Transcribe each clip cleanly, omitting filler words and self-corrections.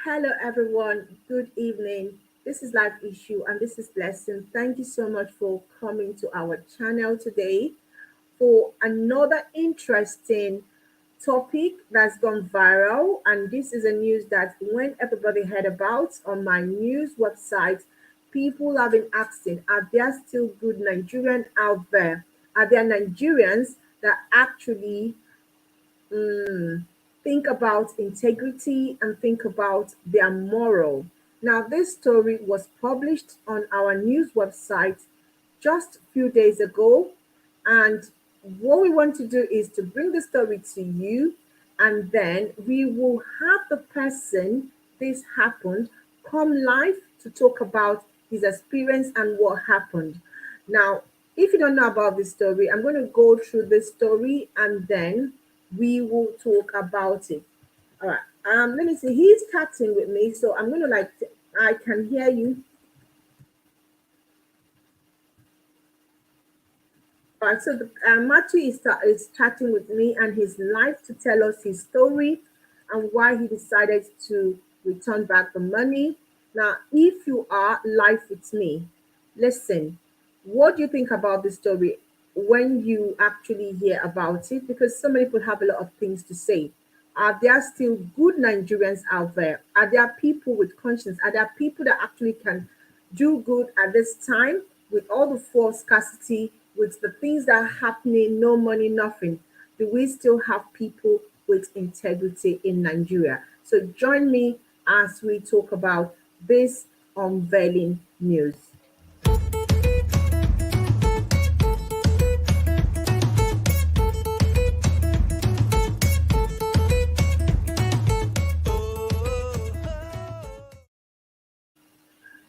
Hello, everyone. Good evening. This is Life Issue and this is Blessing. Thank you so much for coming to our channel today for another interesting topic that's gone viral. And this is a news that when everybody heard about on my news website, people have been asking, are there still good Nigerians out there? Are there Nigerians that actually think about integrity and think about their moral. Now, this story was published on our news website just a few days ago. And what we want to do is to bring the story to you, and then we will have the person this happened come live to talk about his experience and what happened. Now, if you don't know about this story, I'm going to go through this story and then we will talk about it. All right. Let me see. He's chatting with me, so I'm gonna I can hear you. All right. So Matthew is chatting with me, and he's live to tell us his story and why he decided to return back the money. Now, if you are live with me, listen. What do you think about the story when you actually hear about it? Because so many people have a lot of things to say. Are there still good Nigerians out there? Are there people with conscience? Are there people that actually can do good at this time with all the force scarcity, with the things that are happening, no money, nothing? Do we still have people with integrity in Nigeria? So join me as we talk about this unveiling news.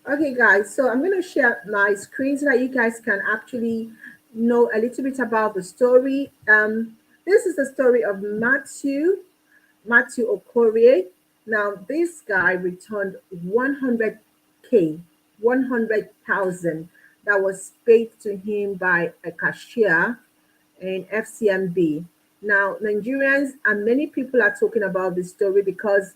Okay, guys, so I'm going to share my screen so that you guys can actually know a little bit about the story. This is the story of Matthew Okorie. Now, this guy returned 100k, 100,000 that was paid to him by a cashier in FCMB. Now, Nigerians and many people are talking about this story because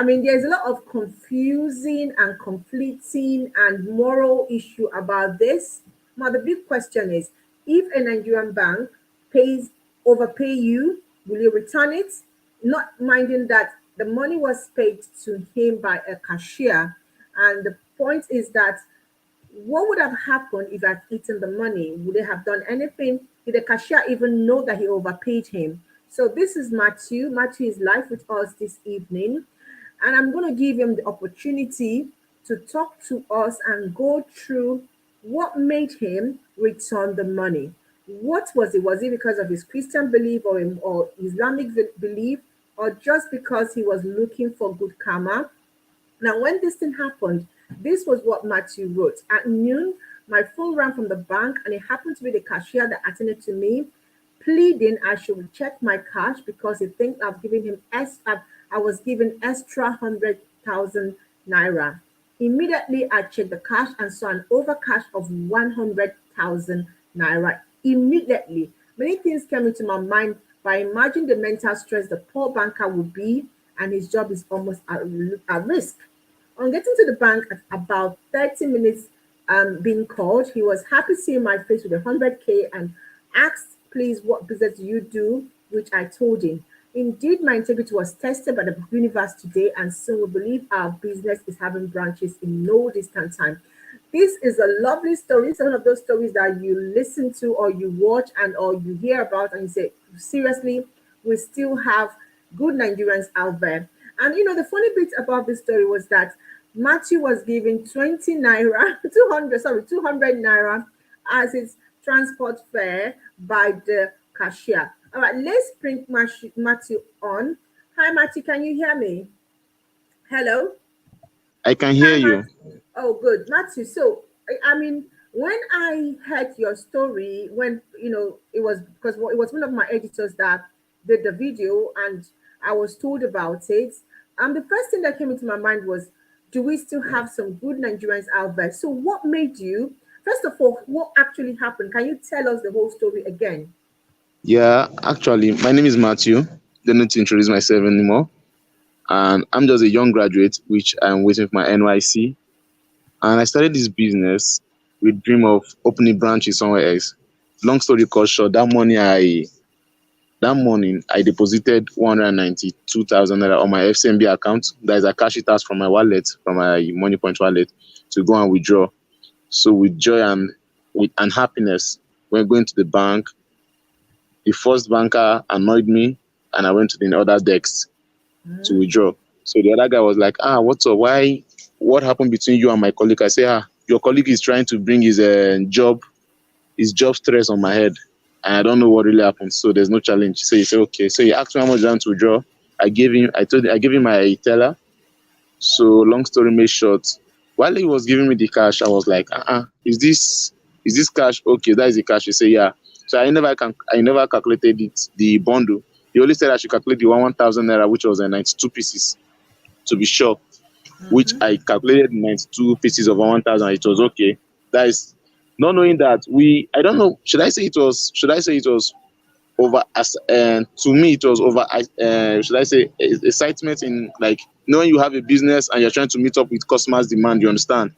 there's a lot of confusing and conflicting and moral issue about this. Now, the big question is, if a Nigerian bank overpay you, will you return it? Not minding that the money was paid to him by a cashier. And the point is that what would have happened if I had eaten the money? Would they have done anything? Did the cashier even know that he overpaid him? So this is Matthew. Matthew is live with us this evening. And I'm going to give him the opportunity to talk to us and go through what made him return the money. What was it? Was it because of his Christian belief or Islamic belief, or just because he was looking for good karma? Now, when this thing happened, this was what Matthew wrote. At noon, my phone rang from the bank, and it happened to be the cashier that attended to me, pleading I should check my cash because he thinks I was given extra 100,000 naira. Immediately, I checked the cash and saw an overcash of 100,000 naira. Immediately, many things came into my mind, but I imagined the mental stress the poor banker would be, and his job is almost at risk. On getting to the bank at about 30 minutes being called, he was happy seeing my face with 100k and asked, please, what business do you do? Which I told him. Indeed, my integrity was tested by the universe today, and soon we believe our business is having branches in no distant time. This is a lovely story. It's one of those stories that you listen to or you watch or you hear about and you say, seriously, we still have good Nigerians out there. And the funny bit about this story was that Matthew was given 20 naira, 200 naira as his transport fare by the cashier. All right, let's bring Matthew on. Hi, Matthew, can you hear me? Hello? I can Hi, hear you. Oh, good. Matthew, so, when I heard your story, when, it was because it was one of my editors that did the video and I was told about it, the first thing that came into my mind was, do we still have some good Nigerians out there? So what made you, first of all, what actually happened? Can you tell us the whole story again? Yeah, actually, my name is Matthew. Don't need to introduce myself anymore. and I'm just a young graduate, which I'm waiting for my NYC. And I started this business with dream of opening branches somewhere else. Long story cut short, that morning I deposited 192,000 naira on my FCMB account. That is a cash it out from my wallet, from my Money Point wallet, to go and withdraw. So with joy and happiness, when going to the bank, the first banker annoyed me, and I went to the other desk to withdraw. So the other guy was like, what's up? Why? What happened between you and my colleague? I say, your colleague is trying to bring his job stress on my head, and I don't know what really happened. So there's no challenge. So he said, okay. So he asked me how much I want to withdraw. I gave him my teller. So long story made short, while he was giving me the cash, I was like, is this cash okay? That is the cash. He said, yeah. So I never calculated the bundle. He only said I should calculate the 1,000 naira, which was 92 pieces, to be sure. Which I calculated 92 pieces of 1,000. It was okay. That is not knowing that I don't know. Should I say it was over? To me, it was over. Should I say excitement in, like, knowing you have a business and you're trying to meet up with customers' demand. You understand?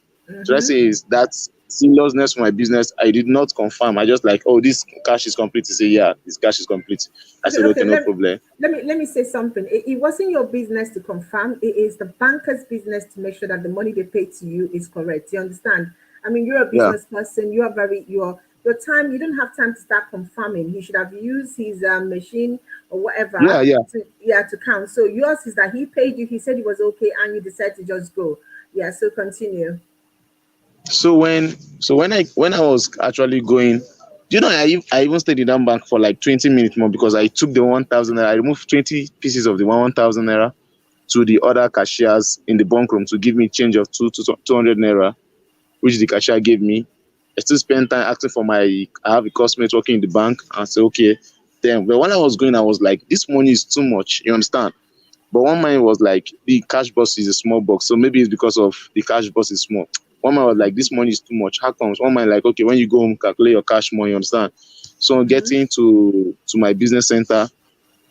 Should I say is that seriousness for my business? I did not confirm. I just like, oh, this cash is complete. He said, yeah, this cash is complete. I Okay, said, okay, okay. no problem. Let me say something. It wasn't your business to confirm. It is the banker's business to make sure that the money they pay to you is correct. You understand? I mean, you're a Yeah, business person. You are very your time. You don't have time to start confirming. He should have used his machine or yeah, whatever yeah. to count. So yours is that he paid you. He said it was okay, and you decided to just go. Yeah. So continue. So when I was actually going, I even stayed in that bank for like 20 minutes more, because I took the 1,000 naira. I removed 20 pieces of the 1,000 naira to the other cashiers in the bunk room to give me change of 200 naira, which the cashier gave me. I still spent time asking for I have a customer working in the bank, and say okay. Then, but when I was going, I was like, this money is too much. You understand? But one mind was like, the cash box is a small box, so maybe it's because of the cash box is small. One mind was like, this money is too much. How comes? One mind like, okay, when you go home, calculate your cash money. You understand? So getting to my business center,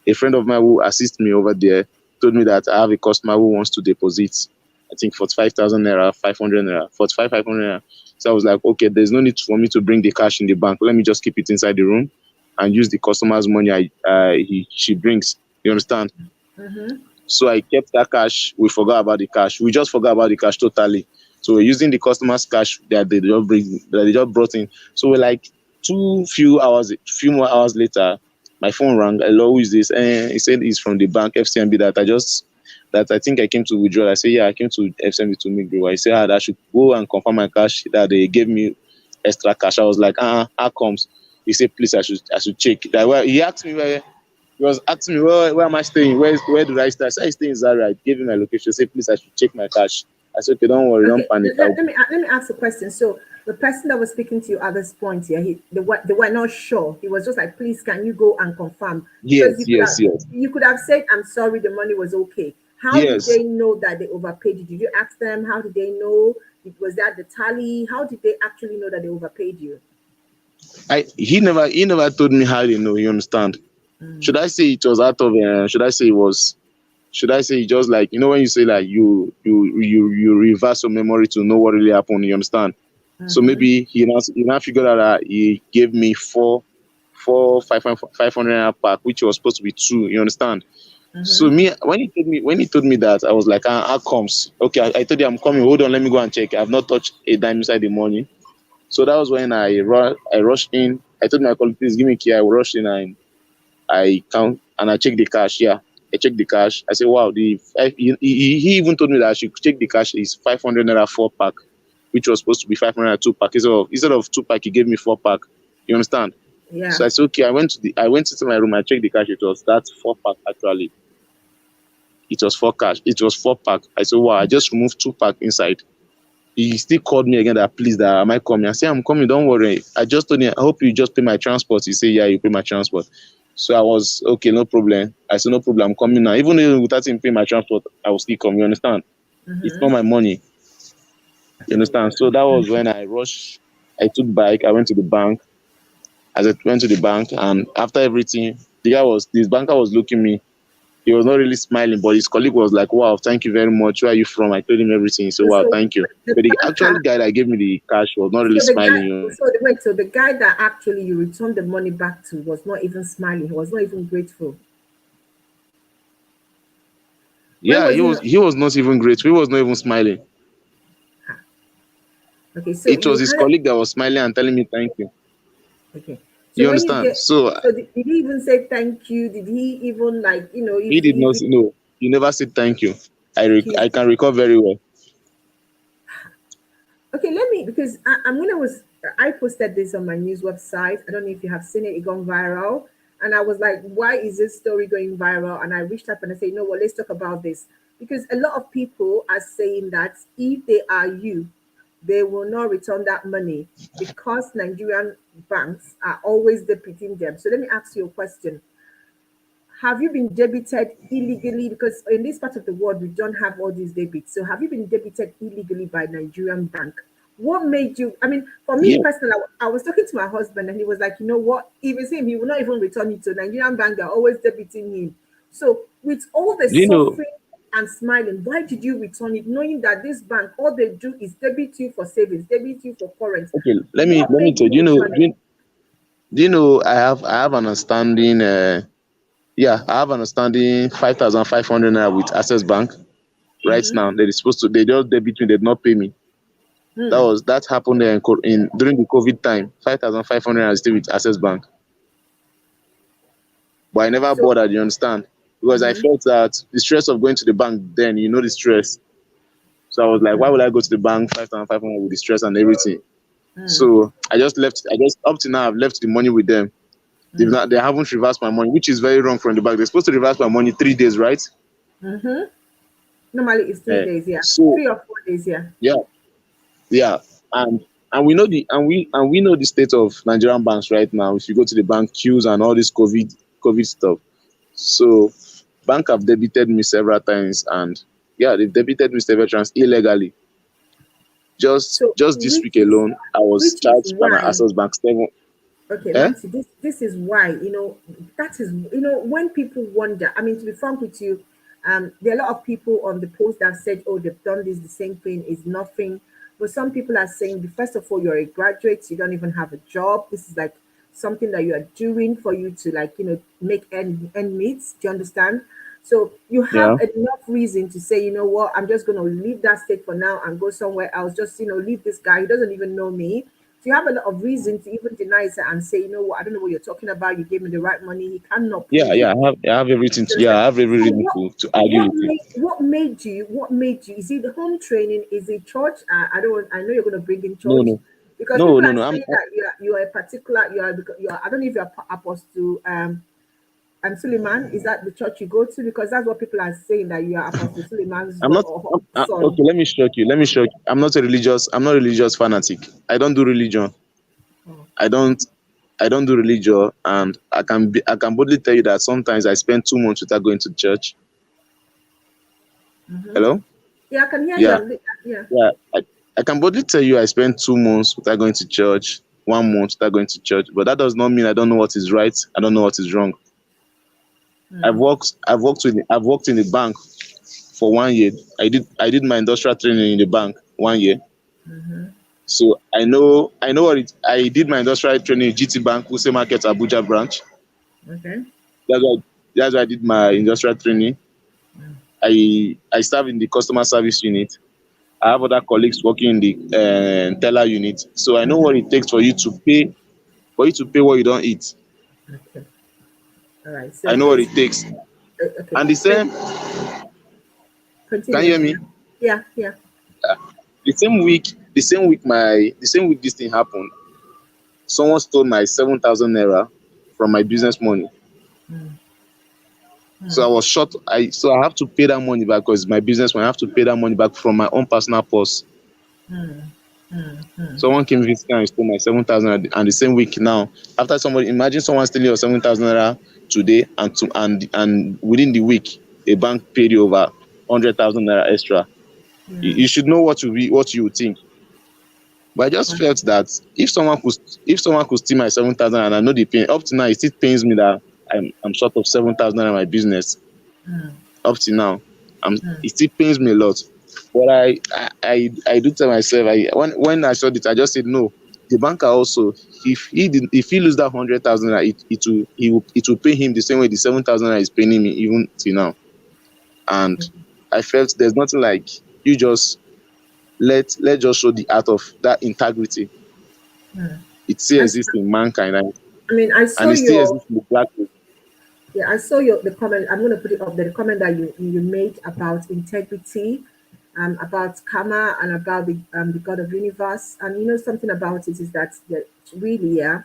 a friend of mine who assists me over there told me that I have a customer who wants to deposit, I think 45,000 naira, 500 naira, 45, 500 naira. So I was like, okay, there's no need for me to bring the cash in the bank. Let me just keep it inside the room and use the customer's money she brings. You understand? So I kept that cash. We forgot about the cash. We just forgot about the cash totally. So we're using the customer's cash that they just brought in. So we're like few more hours later, my phone rang. Hello, who is this? And he said he's from the bank FCMB that I think I came to withdraw. I said, yeah, I came to FCMB to make withdrawal. He said, that I should go and confirm my cash, that they gave me extra cash. I was like, how comes? He said, please, I should check. He asked me he was asking me, where am I staying? Where do I stay? I said, I stay in Zaria. I gave him my location. He said, please, I should check my cash. I said, okay, don't worry, don't Okay, panic. let me ask a question. So the person that was speaking to you at this point here, they were not sure. He was just like, please, can you go and confirm? Because Yes, yes, yes. you could have said, I'm sorry, the money was okay. How did Yes. they know that they overpaid you? Did you ask them? How did they know? Was that the tally? How did they actually know that they overpaid you? He never told me how they know, you understand? Should I say it was out of should I say just like, when you say like you reverse your memory to know what really happened, you understand? So maybe he now figured out that he gave me four 500 naira pack, which was supposed to be two, you understand? So me, when he told me that, I was like, how comes? Okay, I told you I'm coming. Hold on, let me go and check. I've not touched a dime inside the money. So that was when I rushed in. I told my colleague, please give me key. I rushed in and I count and I checked the cash. Yeah, I checked the cash. I said, wow, he even told me that I should check the cash is 500 naira 4 pack, which was supposed to be 500 naira 2 pack. Instead of 2 pack, he gave me 4 pack. You understand? Yeah. So I said, okay. I went into my room. I checked the cash. It was that 4 pack actually. It was 4 cash. It was 4 pack. I said, wow, I just removed 2 pack inside. He still called me again that, please, that am I coming? I said, I'm coming, don't worry. I just told him, I hope you just pay my transport. He said, yeah, you pay my transport. So I was okay, no problem. I said, no problem, I'm coming now. Even though without him paying my transport, I will still come. You understand? It's not my money. You understand? So that was when I rushed. I took bike, I went to the bank. As I went to the bank, and after everything, this banker was looking me. He was not really smiling, but his colleague was like, "Wow, thank you very much. Where are you from?" I told him everything. He said, "Wow, So thank you." the But the actual banker, guy that gave me the cash was not really so the guy, smiling. You know. so the guy that actually you returned the money back to was not even smiling. He was not even grateful. Why Yeah, was he not? he was not even grateful. He was not even smiling. Ah, okay, so It you was his had colleague that was smiling and telling me thank you. okay. So You when you understand? get, So so did he even say thank you? Did he even like he did if not he, say no. He never said thank you. he I can recall very well. okay, let me because I'm gonna was I posted this on my news website. I don't know if you have seen it. It gone viral, and I was like, "Why is this story going viral?" And I reached up and I said, "You know what? Let's talk about this because a lot of people are saying that if they are you, they will not return that money because Nigerian banks are always debiting them." So let me ask you a question: have you been debited illegally? Because in this part of the world, we don't have all these debits. So have you been debited illegally by Nigerian bank? What made you? I mean, for me Yeah. personally, I was talking to my husband and he was like, you know what? If it's him, he will not even return it to Nigerian bank. They're always debiting him. So with all the Do you know? suffering and smiling, why did you return it, knowing that this bank, all they do is debit you for savings, debit you for current? Okay, What let me made tell you you. return it? Do you know? I have an understanding. Yeah, I have an outstanding 5,500 naira with Access Bank right Mm-hmm. now. They just debit me, they did not pay me. Hmm. That happened in during the COVID time. 5,500 naira is still with Access Bank, but I never So, bothered. You understand? Because I mm-hmm. felt that the stress of going to the bank, then you know the stress. So I was like, why would I go to the bank 5,500 with the stress and everything? So I just left. I just up to now I've left the money with them. They haven't reversed my money, which is very wrong from the bank. They're supposed to reverse my money 3 days, right? Mm-hmm. Normally it's 3 days, yeah. So 3 or 4 days, yeah. yeah, yeah, and we know we know the state of Nigerian banks right now. If you go to the bank queues and all this COVID stuff, so bank have debited me several times, and yeah, they've debited me several times illegally. So Just this week alone, I was which is charged by my why, Access Bank seven. okay, Eh? Nancy, this is why, that is, when people wonder, I mean, to be frank with you, there are a lot of people on the post that have said, oh, they've done this, the same thing is nothing. But some people are saying, first of all, you're a graduate, you don't even have a job. This is like something that you are doing for you to, like, make end meets. Do you understand? So you have Yeah, enough reason to say, you know what, I'm just going to leave that state for now and go somewhere else. Just, leave this guy. He doesn't even know me. So you have a lot of reason to even deny it and say, you know what, I don't know what you're talking about. You gave me the right money. He cannot yeah, prove it. I have everything. You Yeah, understand? I have every So reason to argue with you. what made you? Is it the home training? Is it church? I don't. I know you're going to bring in No, church no, because people are no. saying that you are a particular. You are. I don't know if you're apostle. Suleiman, is that the church you go to? Because that's what people are saying that you are Apostle Suleiman's I'm not. son. Okay, let me shock you. Let me shock you. I'm not a religious fanatic. I don't do religion. Oh. I don't. I don't do religion, and I can boldly tell you that sometimes I spend 2 months without going to church. Mm-hmm. Hello. Yeah, I can hear you. Yeah, Yeah. yeah. I can boldly tell you I spent 2 months without going to church, 1 month without going to church. But that does not mean I don't know what is right. I don't know what is wrong. Mm. I've worked in the bank for 1 year. I did my industrial training in the bank 1 year. Mm-hmm. So I know what it. I did my industrial training in GT Bank, Wuse Market, Abuja branch. Okay. That's why I did my industrial training. I serve in the customer service unit. I have other colleagues working in the teller unit. So I know what it takes for you to pay what you don't eat. Okay. All right. So I know what it's it takes. okay. And the So same, can you continue. hear me? Yeah. Yeah. The same week this thing happened, someone stole my 7,000 naira from my business money. Mm. So I was short. I have to pay that money back because it's my business money. I have to pay that money back from my own personal purse. Mm. Mm. Mm. Someone came visiting and stole my 7,000, and the same week now, after somebody, imagine someone stealing your 7,000 naira today, and within the week, a bank paid you over 100,000 naira extra. You should know what you would think. But I just felt that if someone could steal my 7,000 and I know the pain, up to now it still pains me that I'm short of 7,000 naira in my business. up to now. mm, It still pains me a lot. But I do tell myself, when I saw it, I just said no. The banker also, if he lose that 100,000, it will pay him the same way the 7,000 is paying me even till now. And I felt there's nothing like you just let just show the art of that integrity. mm. It still I, s- exists in mankind, I mean, I and saw it still your exists in the black people. Yeah, I saw your the comment. I'm going to put it up there. The comment that you made about integrity, about karma, and about the God of universe. And you know something about it is that really, yeah,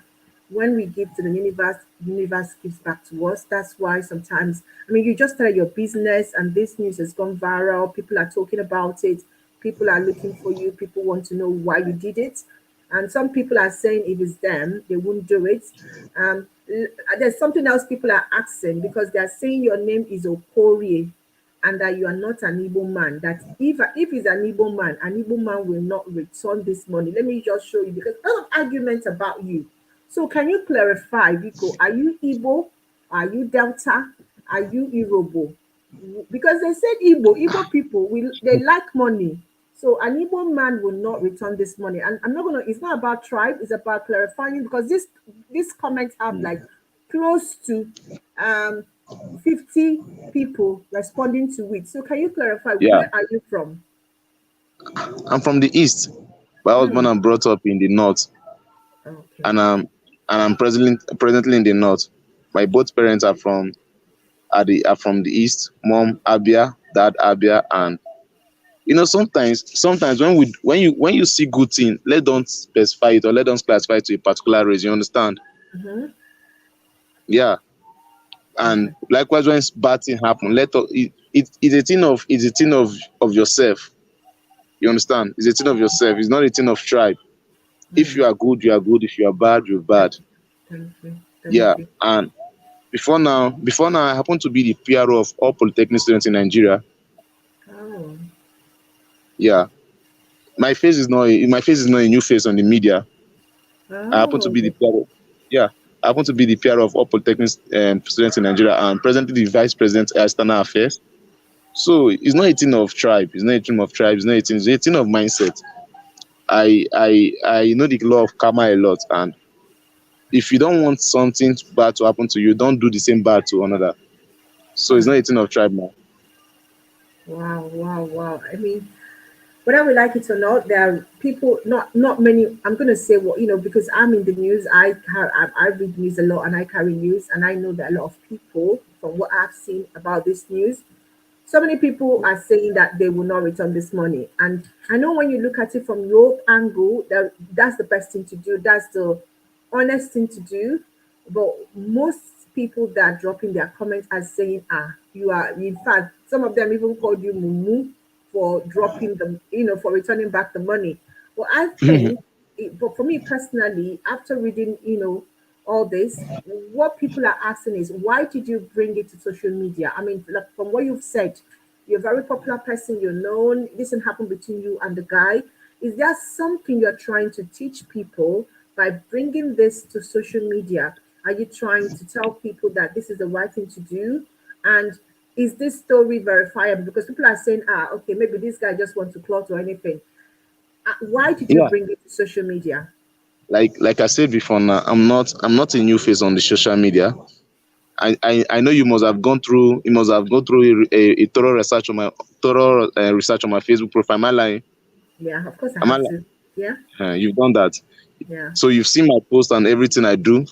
when we give to the universe gives back to us. That's why sometimes, I mean, you just started your business, and this news has gone viral. People are talking about it. People are looking for you. People want to know why you did it. And some people are saying if it's them, they wouldn't do it. There's something else people are asking because they are saying your name is Okorie and that you are not an Igbo man. That if he's an Igbo man will not return this money. Let me just show you because a lot of arguments about you. So can you clarify, Biko? Are you Igbo? Are you Delta? Are you Irobo? Because they said Igbo people will they like money. So an Igbo man will not return this money. And I'm not gonna it's not about tribe, it's about clarifying because this comments have like close to um 50 people responding to it. So can you clarify Yeah, where are you from? I'm from the east, but I was born Hmm. and brought up in the north, Okay. and I'm presently in the north. My both parents are from the east. Mom Abia, dad Abia, and sometimes when you see good thing, let don't specify it or let don't classify it to a particular race. You understand? Mm-hmm. Yeah. And Okay. likewise, when bad thing happen, it's a thing of yourself. You understand? It's a thing of yourself. It's not a thing of tribe. If Hmm. you are good, you are good. If you are bad, you're Thank bad. you. Thank you. Yeah. Thank you. And before now, I happen to be the PRO of all polytechnic students in Nigeria. Oh. Yeah. My face is not a new face on the media. I happen to be the Oh. PRO. Yeah. I happen to be the PRO of all polytechnic students in Nigeria and presently the vice president of external affairs. So it's not a thing of tribe. It's not a thing of tribe. It's a thing of mindset. I know the law of karma a lot, and if you don't want something bad to happen to you, don't do the same bad to another. So it's not Hmm. a thing of tribe now. Wow, wow, wow. I mean, whether we like it or not, there are people, not many. I'm gonna say what because I'm in the news. I read news a lot, and I carry news, and I know that a lot of people, from what I've seen about this news, so many people are saying that they will not return this money. And I know when you look at it from your angle, that's the best thing to do. That's the honest thing to do. But most people that are dropping their comments are saying, you are, in fact, some of them even called you mumu for dropping the, for returning back the money. Well, I think, but for me personally, after reading, all this, what people are asking is, why did you bring it to social media? I mean, like, from what you've said, you're a very popular person, you're known, this didn't happen between you and the guy. Is there something you're trying to teach people by bringing this to social media? Are you trying to tell people that this is the right thing to do? And is this story verifiable? Because people are saying, okay, maybe this guy just wants to clout or anything. Why did you Yeah. bring it to social media? Like I said before now, I'm not a new face on the social media. I know you must have gone through a thorough research on my Facebook profile. Am I lying? Yeah, of course I Am I have lying? to. Yeah, You've done that. yeah, So you've seen my post and everything I do.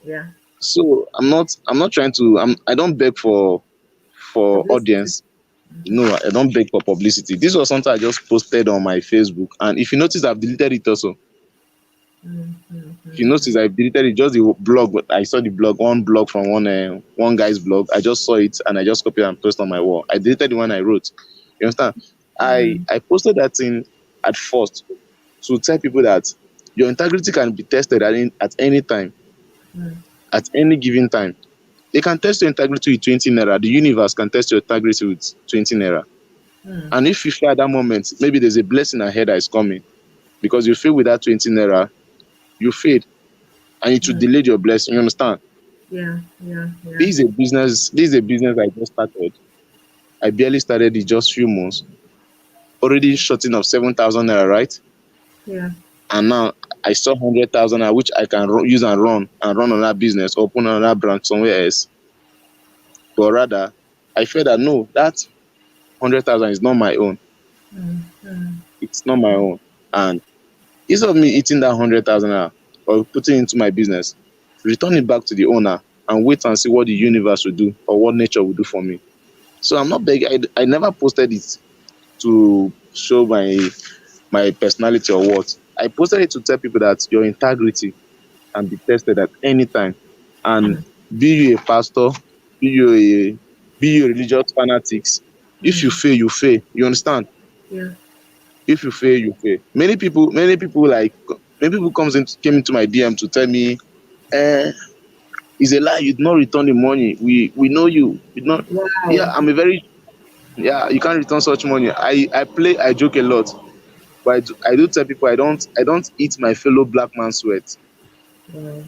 yeah. So I'm not trying to I don't beg for Publicity. audience. No, I don't beg for publicity. This was something I just posted on my Facebook, and if you notice, I've deleted it also. Mm, mm, If you mm, notice, mm, I deleted it, just the blog. But I saw the blog, one blog from one guy's blog. I just saw it and I just copied and pasted on my wall. I deleted the one I wrote. You understand? I mm, I posted that thing at first to tell people that your integrity can be tested at any time, mm, at any given time. They can test your integrity with 20 naira. The universe can test your integrity with 20 naira. mm, And if you fail at that moment, maybe there's a blessing ahead that is coming. Because you fail with that 20 naira, you failed and it will mm. delay your blessing. You understand? Yeah. Yeah. Yeah. This is a business I just started. I barely started it just few months. Already shorting of 7,000 naira, right? Yeah. And now I saw 100,000 naira, which I can use and run another business, open another branch somewhere else. But rather, I felt that no, that 100,000 is not my own. Mm, mm, It's not my own. And instead of me eating that 100,000 naira or putting it into my business, return it back to the owner and wait and see what the universe will do or what nature will do for me. So I'm not begging. I never posted it to show my personality or what. I posted it to tell people that your integrity can be tested at any time. And mm, be you a pastor, be you a be you a religious fanatics, if you mm. fail, you fail. You understand? Yeah. If you fail, you fail. Many people came into my DM to tell me, eh, it's a lie, you did not return the money. We know you. You did not. Yeah, Wow. yeah, you can't return such money. I joke a lot, but I do tell people I don't eat my fellow black man sweat. Wow.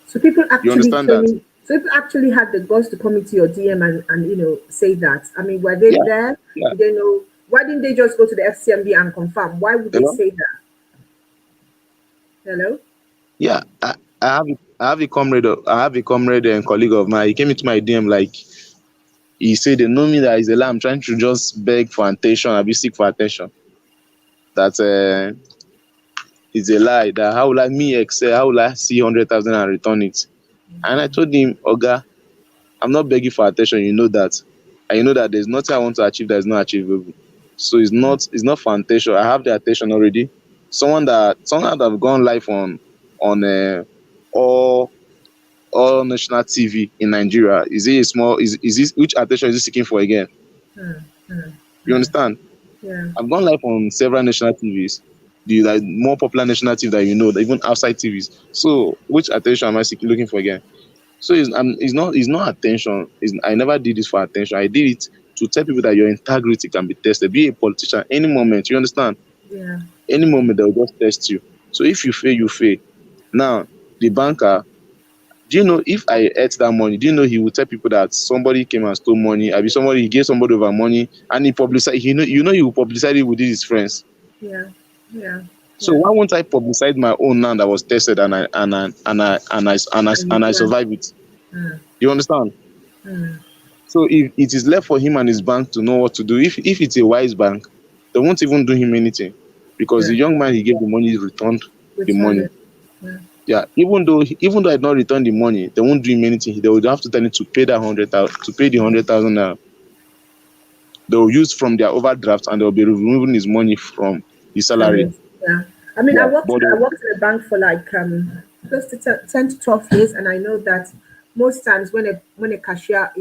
So people You actually understand came that? in. So people actually had the guts to come into your DM and say that. I mean, were they Yeah, there? yeah. Did they know? Why didn't they just go to the FCMB and confirm? Why would You they know? say that? Hello. Yeah. I have a comrade and colleague of mine. He came into my DM like he said they know me that is a lie. I'm trying to just beg for attention, I be seek for attention. That is a lie. That how will I me excel? How will I see 100,000 and return it? And I told him, Oga, I'm not begging for attention. You know that, and you know that there's nothing I want to achieve that is not achievable. So it's not for attention. I have the attention already. Someone that have gone live on all all national TV in Nigeria. Is it a small? Is this which attention is he seeking for again? Hmm, hmm, You hmm. understand? Yeah. I've gone live on several national TVs, the like more popular national TV that you know, even outside TVs. So which attention am I seeking looking for again? So it's not attention. I never did this for attention. I did it to tell people that your integrity can be tested. Be a politician any moment. You understand? Yeah. Any moment they will just test you. So if you fail, you fail. Now the banker, do you know if I ate that money, do you know he will tell people that somebody came and stole money? I be somebody he gave somebody over money and he publicized. He will publicize it with his friends. Yeah. Yeah. So Yeah. why won't I publicize my own now that was tested And you and I can. survived it? Hmm, You understand? hmm. So if it is left for him and his bank to know what to do, if it's a wise bank, they won't even do him anything because Yeah. the young man he gave the money returned the Return money. it. Yeah. Yeah, even though I did not return the money, they won't do him anything. They would have to tell him to pay that 100,000 to pay the 100,000 naira. They will use from their overdraft and they will be removing his money from his From salary. it. Yeah. I mean, Yeah, but I worked in a bank for like close to 10 to 12 years, and I know that most times when a cashier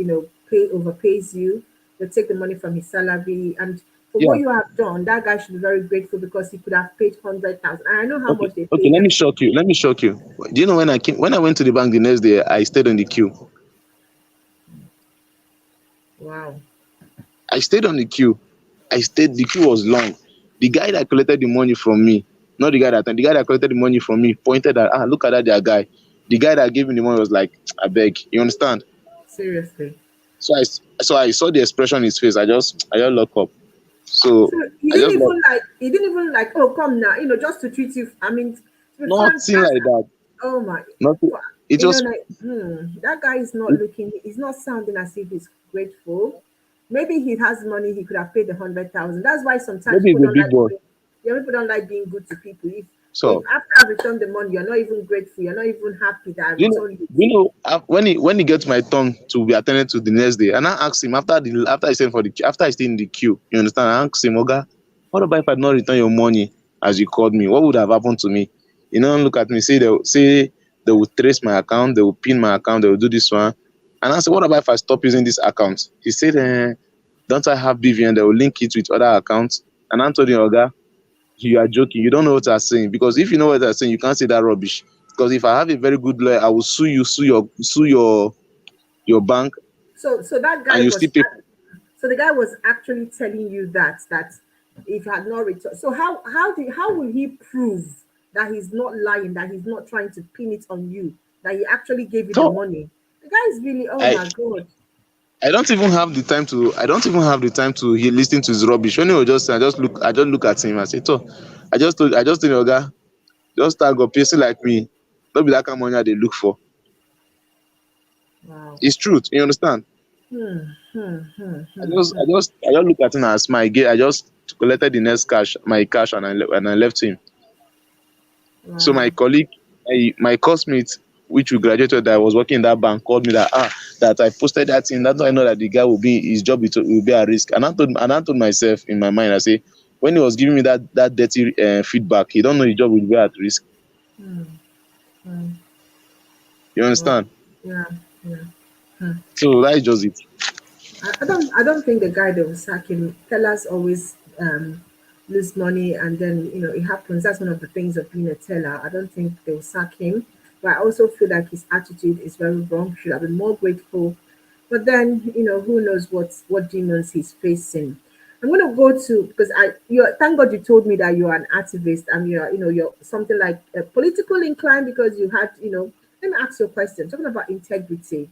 overpays you, they take the money from his salary. And for yeah. what you have done, that guy should be very grateful because he could have paid 100,000. And I know how Okay, much they okay. pay Let them. me shock you. Let me shock you. Do you know when I went to the bank the next day, I stayed on the queue. Wow. I stayed on the queue. The queue was long. The guy that collected the money from me, not the guy that collected the money from me pointed at, look at that their guy. The guy that gave me the money was like, I beg, you understand? Seriously. So I saw the expression in his face. I just lock up. So So I just lock he didn't even like, oh, come now, just to treat you. I mean, to be frank, nothing like that. oh my, Nothing. well, It just like, that guy is not looking, he's not sounding as if he's grateful. Maybe he has money, he could have paid 100,000. That's why sometimes maybe people he's a don't big like boy. people don't like being good to people. If So after I've returned the money, you're not even grateful, you're not even happy that I you know, returned it. when he gets my turn to be attended to the next day, and I asked him after I stayed in the queue, you understand? I asked him, Oga, what about if I did not return your money as you called me? What would have happened to me? You know, look at me, they will trace my account, they will pin my account, they will do this one. And I said, what about if I stop using this account? He said, don't I have BVN? They will link it with other accounts. And I told him, Oga, you are joking. You don't know what I'm saying. Because if you know what I'm saying, you can't say that rubbish. Because if I have a very good lawyer, I will sue your bank, So that guy and you was still pay. so the guy was actually telling you that if he had not returned. So how will he prove that he's not lying, that he's not trying to pin it on you? that he actually gave you the So money. The guy is really, oh I my God. I don't even have the time to listen to his rubbish. When he was just I just look at him and say, "So, I just told Oga, just start go person like me. Don't be that kind of money I dey look for." Wow. It's truth, you understand? Hmm, hmm, hmm, hmm, hmm. I just look at him and smile. I just collected the next cash, my cash, and and I left him. So my Wow. colleague, my coursemate, which we graduated, that was working in that bank, called me that that I posted that thing. That's why I know that the guy will be his job will be at risk. And I told myself in my mind, I say, when he was giving me that dirty feedback, he don't know his job will be at risk. Hmm, hmm. You Wow. understand? Yeah, yeah. Hmm. So that's just it. I don't think the guy that was sacking tellers always lose money, and then it happens. That's one of the things of being a teller. I don't think they will sack him, but I also feel like his attitude is very wrong. Should have been more grateful. But then who knows what demons he's facing. I'm gonna go to, because you thank God you told me that you're an activist and you're something like political inclined, because you had let me ask you a question talking about integrity.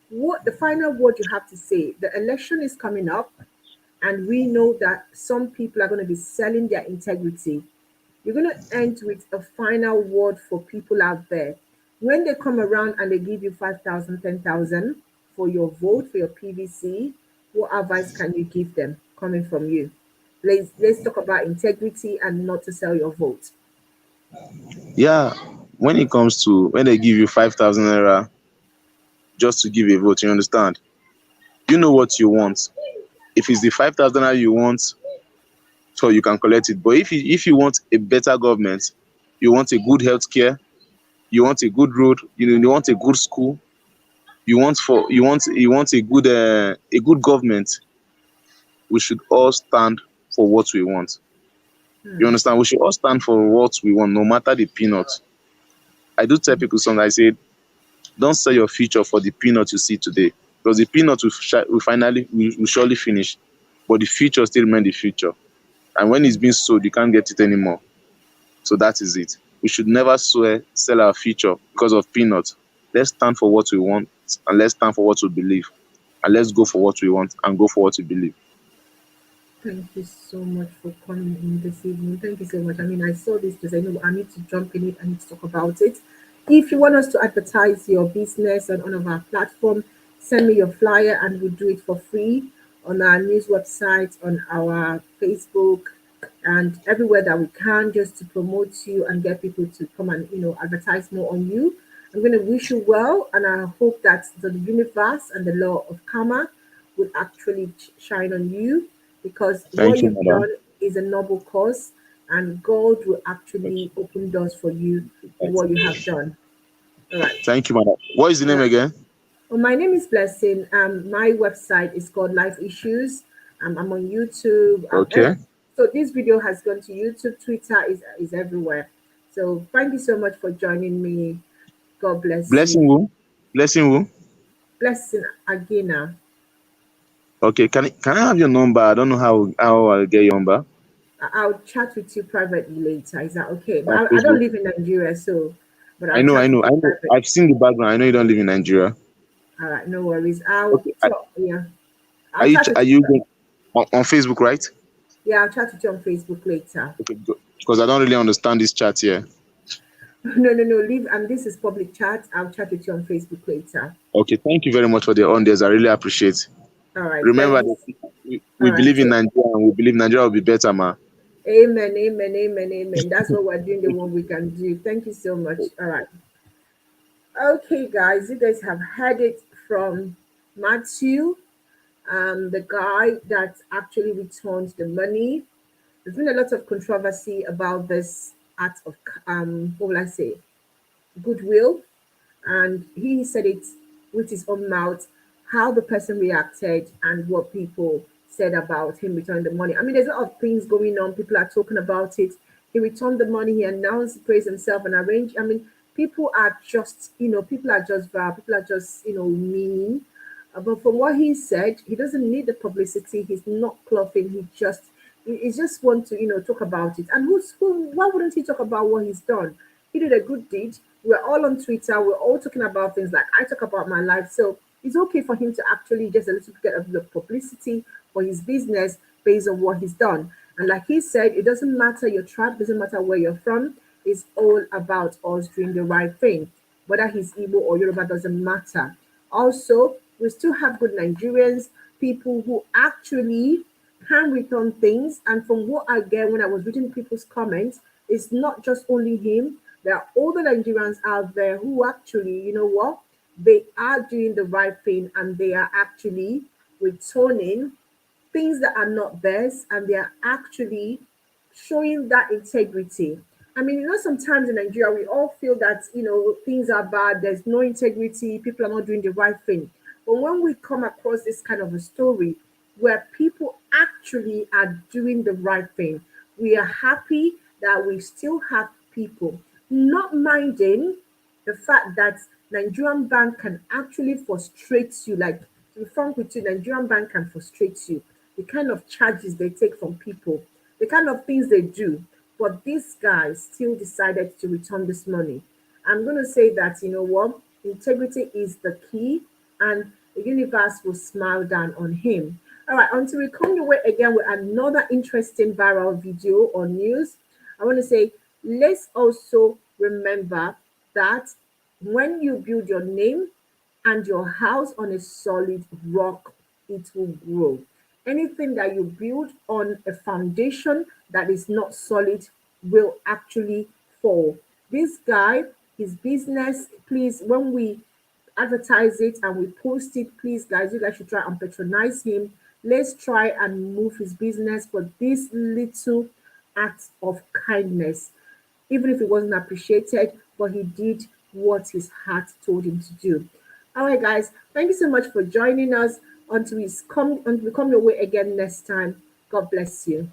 What the final word you have to say? The election is coming up, and we know that some people are going to be selling their integrity. You're going to end with a final word for people out there. When they come around and they give you 5,000, 10,000 for your vote, for your PVC, what advice can you give them coming from you? Let's talk about integrity and not to sell your vote. Yeah. When it comes to when they give you 5,000 naira just to give a vote, you understand? You know what you want. If it's the 5,000 naira you want, so you can collect it. But if you want a better government, you want a good healthcare, you want a good road, you want a good school, you want a good government, we should all stand for what we want. You Hmm. understand? We should all stand for what we want, no matter the peanut. I do tell people sometimes, I say, don't sell your future for the peanut you see today, because the peanut will surely finish, but the future still remain the future. And when it's being sold, you can't get it anymore. So that is it. We should never sell our future because of peanuts. Let's stand for what we want, and let's stand for what we believe. And let's go for what we want and go for what we believe. Thank you so much for coming in this evening. Thank you so much. I mean, I saw this because I know I need to jump in it. I need to talk about it. If you want us to advertise your business on one of our platform, send me your flyer and we'll do it for free on our news website, on our Facebook, and everywhere that we can, just to promote you and get people to come and advertise more on you. I'm going to wish you well, and I hope that the universe and the law of karma would actually shine on you, because what Thank you, you've madam. done is a noble cause, and God will actually open doors for you with what you have done. All right. Thank you, madam. What is the All name right. again? Well, my name is Blessing. My website is called Life Issues. I'm on YouTube. Okay. So this video has gone to YouTube. Twitter is everywhere. So thank you so much for joining me. God bless Blessing you. who? Blessing who? Blessing again now. Okay. Can I have your number? I don't know how I'll get your number. I'll chat with you privately later. Is that okay? But On I don't Facebook. live in Nigeria, so but I I'll know, I chat with know, I you know. privately. I've seen the background. I know you don't live in Nigeria. All right, no worries. I'll Okay. talk. Yeah, I'll chat with Are you. you going on Facebook, right? Yeah, I'll chat with you on Facebook later. Okay, good. Because I don't really understand this chat here. No, no, no. Leave. And this is public chat. I'll chat with you on Facebook later. Okay, thank you very much for the on this. I really appreciate. All right. Remember Thanks. that we All right. believe in Nigeria and we believe Nigeria will be better, man. Amen. Amen. Amen. Amen. That's what we're doing. The one we can do. Thank you so much. All right. Okay, guys. You guys have heard it from Matthew, the guy that actually returned the money. There's been a lot of controversy about this act of what will I say, goodwill, and he said it with his own mouth, how the person reacted and what people said about him returning the money. I mean, there's a lot of things going on. People are talking about it. He returned the money. He announced, praised himself, and arranged. I mean, people are just vile. People are just, mean. But from what he said, he doesn't need the publicity. He's not clothing. He just want to, talk about it. And why wouldn't he talk about what he's done? He did a good deed. We're all on Twitter. We're all talking about things like I talk about my life. So it's okay for him to actually just a little bit of the publicity for his business based on what he's done. And like he said, it doesn't matter your tribe, doesn't matter where you're from. It's all about us doing the right thing. Whether he's Igbo or Yoruba doesn't matter. Also, we still have good Nigerians, people who actually can return things. And from what I get when I was reading people's comments, it's not just only him. There are other Nigerians out there who actually, you know what, they are doing the right thing and they are actually returning things that are not theirs and they are actually showing that integrity. I mean, sometimes in Nigeria, we all feel that, things are bad, there's no integrity, people are not doing the right thing. But when we come across this kind of a story where people actually are doing the right thing, we are happy that we still have people not minding the fact that Nigerian bank can actually frustrate you. Like, to be frank with you, Nigerian bank can frustrate you. The kind of charges they take from people, the kind of things they do. But this guy still decided to return this money. I'm going to say that, you know what, integrity is the key, and the universe will smile down on him. All right, until we come your way again with another interesting viral video or news, I want to say let's also remember that when you build your name and your house on a solid rock, it will grow. Anything that you build on a foundation that is not solid will actually fall. This guy, his business, please, when we advertise it and we post it, please, guys, you guys should try and patronize him. Let's try and move his business for this little act of kindness, even if it wasn't appreciated, but he did what his heart told him to do. All right, guys, thank you so much for joining us. Until we come your way again next time. God bless you.